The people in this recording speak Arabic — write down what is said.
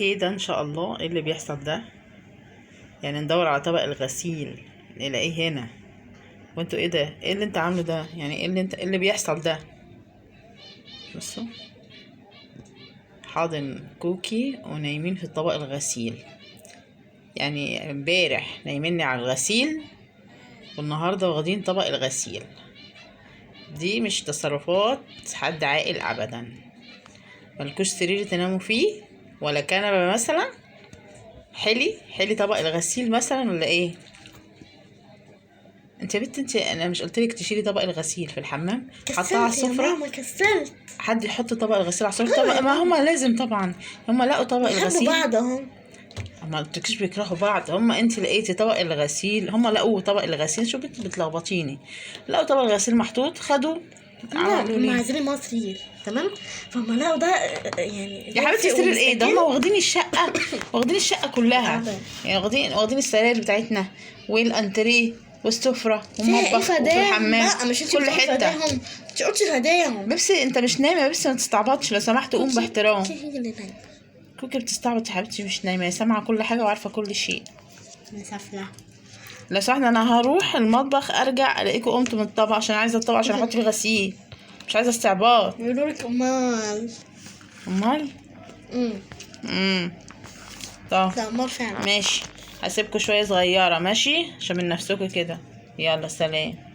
ايه ده ان شاء الله؟ ايه اللي بيحصل ده؟ يعني ندور على طبق الغسيل نلاقيه هنا، وانتوا ايه ده؟ ايه اللي انت عامله ده؟ يعني ايه اللي بيحصل ده؟ بصوا، حاضن كوكي ونايمين في طبق الغسيل. يعني امبارح نايميني على الغسيل والنهارده واخدين طبق الغسيل. دي مش تصرفات حد عاقل ابدا. ملكوش سرير تناموا فيه ولا كنبه مثلا؟ حلي طبق الغسيل مثلا ولا ايه؟ انت يا بنت انت، انا مش قلتلك تشيلي طبق الغسيل في الحمام حطاه على كسلت يا السفره؟ ماما، كسلت. حد يحط طبق الغسيل على السفره؟ طبق ما هما لازم طبعا، هما لقوا طبق بيحبوا الغسيل. بعض اهو. ما قلتلكيش بيكرهوا بعض؟ هما انت لقيتي طبق الغسيل، هما لقوا طبق الغسيل. شو بتلخبطيني؟ لقوا طبق الغسيل محطوط خدوه. لا، عملوا هم ليه عايزين ماما سرير، تمام. فهم لقوا ده يعني يا حبيبتي؟ سرير ايه ده؟ هما واخدين الشقه، واخدين الشقه كلها. يعني واخدين السراير بتاعتنا والانتريه والسفره والمطبخ وفي الحمام، لا مش انت كل بتقولي حته. فداهم، انت قلتي فداهم. بيبسي انت مش نايمه يا بيبسي، ما تستعبطش لو سمحت، قوم باحترام. هي اللي نايمة. كوكي بتستعبط يا حبيبتي، مش نايمه، هي سامعه كل حاجه وعارفه كل شيء. مسافرة. لو سمحت انا هروح المطبخ ارجع الاقيكوا قمتوا من الطبق، عشان عايزه الطبق عشان احط فيه غسيل، مش عايزه استعباط. يقولوا لك امال. امال. امم طب لا امال فعلا. ماشي، هسيبكوا شويه صغيره ماشي عشان من نفسكوا كده. يلا سلام.